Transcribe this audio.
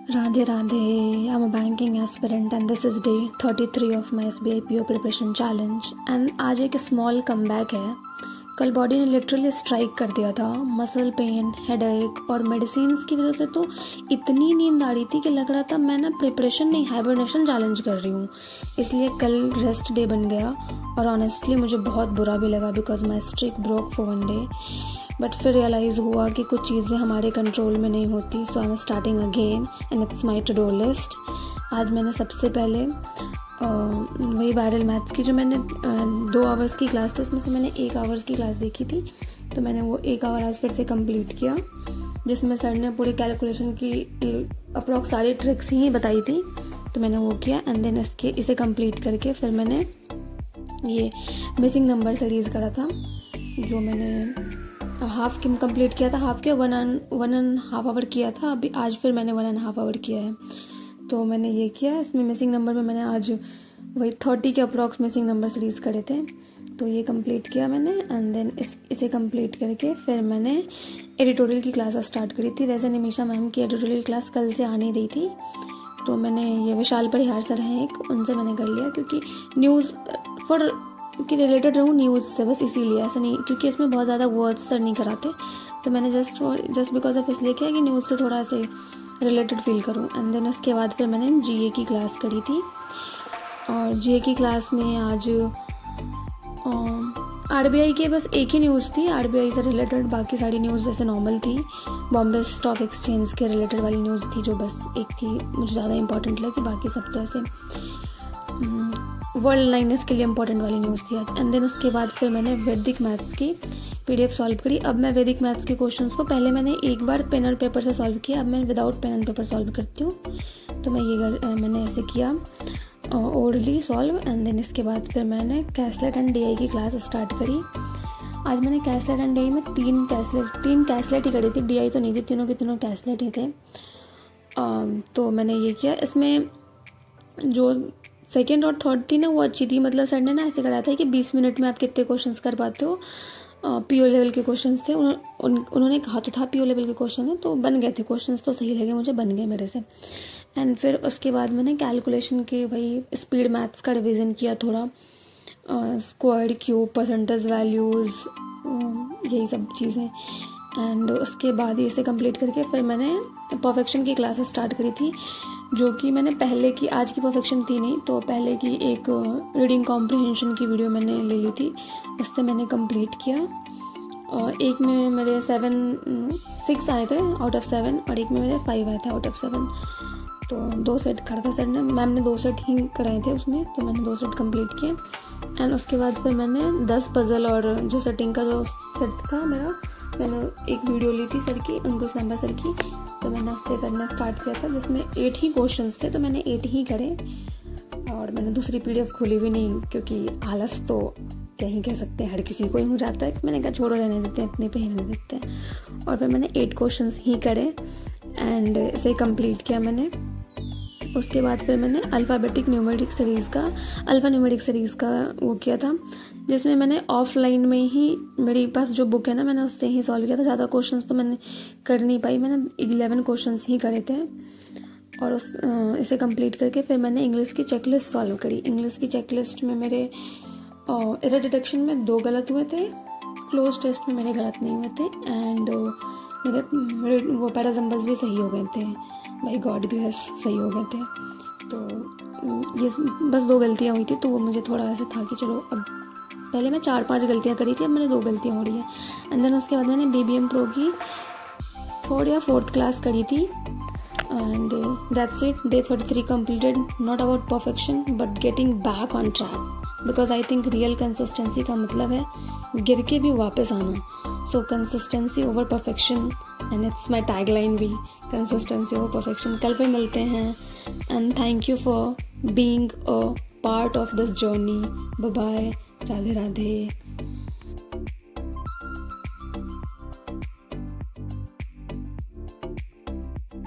Radhe Radhe, I'm a banking aspirant and this is day 33 of my SBI PO preparation challenge and आज एक small comeback है। कल body ने literally strike कर दिया था, मसल पेन, हेडेक और मेडिसिन्स की वजह से तो इतनी नींद आ रही थी कि लग रहा था मैं ना प्रिपरेशन नहीं हाइबरनेशन चैलेंज कर रही हूँ। इसलिए कल रेस्ट डे बन गया और ऑनेस्टली मुझे बहुत बुरा भी लगा because my streak broke for 1 day. But फिर रियलाइज़ हुआ कि कुछ चीज़ें हमारे कंट्रोल में नहीं होती, so I am starting again and it's my to do list. आज मैंने सबसे पहले वही वायरल मैथ्स की जो मैंने 2 आवर्स की क्लास थी उसमें से मैंने 1 आवर्स की क्लास देखी थी, तो मैंने वो 1 आवर आज फिर से कंप्लीट किया जिसमें सर ने पूरी कैलकुलेशन की अप्रॉक्स सारी ट्रिक्स ही बताई थी, तो मैंने वो किया एंड देन इसे कंप्लीट करके फिर मैंने ये मिसिंग नंबर सीरीज़ करा था जो मैंने हाफ की कंप्लीट किया था, हाफ के 1.5 आवर किया था। अभी आज फिर मैंने 1.5 आवर किया है, तो मैंने ये किया। इसमें मिसिंग नंबर में मैंने आज वही 30 के अप्रॉक्स मिसिंग नंबर सीरीज़ करे थे, तो ये कंप्लीट किया मैंने एंड देन इसे कंप्लीट करके फिर मैंने एडिटोरियल की क्लास स्टार्ट करी थी। वैसे निमिषा मैम की एडिटोरियल क्लास कल से आ नहीं रही थी, तो मैंने ये विशाल परिहार सर हैं एक, उनसे मैंने कर लिया क्योंकि न्यूज़ फॉर कि रिलेटेड रहूँ न्यूज़ से, बस इसीलिए, ऐसा नहीं क्योंकि इसमें बहुत ज़्यादा वर्ड्स सर नहीं कराते, तो मैंने जस्ट बिकॉज ऑफ इसलिए किया कि न्यूज़ से थोड़ा से रिलेटेड फील करूँ। एंड देन उसके बाद फिर मैंने जीए की क्लास करी थी और जीए की क्लास में आज आरबीआई के बस एक ही न्यूज़ थी आरबीआई से रिलेटेड, बाकी सारी न्यूज़ जैसे नॉर्मल थी। बॉम्बे स्टॉक एक्सचेंज के रिलेटेड वाली न्यूज़ थी जो बस एक थी मुझे ज़्यादा इंपॉर्टेंट लगी, बाकी सब तो ऐसे वर्ल्ड लाइनेस के लिए इंपॉर्टेंट वाली न्यूज़ थी। एंड देन उसके बाद फिर मैंने वैदिक मैथ्स की पीडीएफ सॉल्व करी। अब मैं वैदिक मैथ्स के क्वेश्चंस को पहले मैंने एक बार पेन और पेपर से सॉल्व किया, अब मैं without pen and paper solve करती हूँ, तो मैंने ऐसे किया ओरली सॉल्व। एंड देन इसके बाद फिर मैंने कैसलेट एंड डीआई की क्लास स्टार्ट करी। आज मैंने कैसलेट एंड डीआई में 3 कैसलेट ही करी थी, डीआई तो नहीं थी, तीनों के तीनों कैसलेट ही थे। तो मैंने ये किया। इसमें जो सेकेंड और थर्ड थी ना वो अच्छी थी, मतलब सर ने ना ऐसे कराया था कि 20 मिनट में आप कितने क्वेश्चंस कर पाते हो। पीओ लेवल के क्वेश्चंस थे, उन्होंने कहा तो था पीओ लेवल के क्वेश्चन है, तो बन गए थे क्वेश्चंस, तो सही लगे मुझे, बन गए मेरे से। एंड फिर उसके बाद मैंने कैलकुलेशन के वही स्पीड मैथ्स का रिवीजन किया थोड़ा, स्क्वायर्ड क्यूब, परसेंटेज वैल्यूज़, यही सब चीज़ें। एंड उसके बाद इसे कंप्लीट करके फिर मैंने परफेक्शन की क्लास स्टार्ट करी थी, जो कि मैंने पहले की, आज की परफेक्शन थी नहीं, तो पहले की एक रीडिंग कॉम्प्रिहेंशन की वीडियो मैंने ले ली थी, उससे मैंने कंप्लीट किया। एक में मेरे 6 आए थे आउट ऑफ 7 और एक में मेरे 5 आए थे आउट ऑफ 7, तो 2 सेट करा था सर ने, मैम ने 2 सेट ही कराए थे उसमें, तो मैंने 2 सेट कंप्लीट किए। एंड उसके बाद फिर मैंने 10 पजल और जो सेटिंग का जो सेट था मेरा, मैंने एक वीडियो ली थी सर की, अंकुश लांबा सर की, तो मैंने उससे करना स्टार्ट किया था जिसमें 8 ही क्वेश्चंस थे, तो मैंने 8 ही करे और मैंने दूसरी पीडीएफ खोली भी नहीं क्योंकि आलस तो कहीं कह सकते हैं हर किसी को ही हो जाता है। मैंने कहा छोड़ो, रहने देते हैं, इतने पे ही रहने देते हैं, और फिर मैंने 8 क्वेश्चंस ही करे एंड इसे कंप्लीट किया मैंने। उसके बाद फिर मैंने अल्फ़ाबेटिक न्यूमेरिक सीरीज़ का वो किया था, जिसमें मैंने ऑफलाइन में ही, मेरे पास जो बुक है ना, मैंने उससे ही सॉल्व किया था। ज़्यादा क्वेश्चंस तो मैंने कर नहीं पाई, मैंने 11 क्वेश्चंस ही करे थे और इसे कंप्लीट करके फिर मैंने इंग्लिश की चेकलिस्ट सॉल्व करी। इंग्लिश की चेकलिस्ट में मेरे एरर डिटेक्शन में 2 गलत हुए थे, क्लोज टेस्ट में मेरे गलत नहीं हुए थे, एंड मेरे वो पैराजम्बल्स भी सही हो गए थे, बाय गॉड ग्रेस सही हो गए थे। तो ये बस 2 गलतियाँ हुई थी, तो वो मुझे थोड़ा ऐसा था कि चलो, अब पहले मैं 4-5 गलतियाँ करी थी, अब मैंने 2 गलतियाँ हो रही है। एंड देन उसके बाद मैंने बीबीएम प्रो की 3rd या 4th क्लास करी थी and that's it. Day 33 completed, not about perfection but getting back on track, because I think real consistency का मतलब है गिर के भी वापस आना। So consistency over perfection, and it's my tagline भी, कंसिस्टेंसी ओवर परफेक्शन। कल फिर मिलते हैं and thank you for being a part of this journey. Bye bye, Radhe Radhe.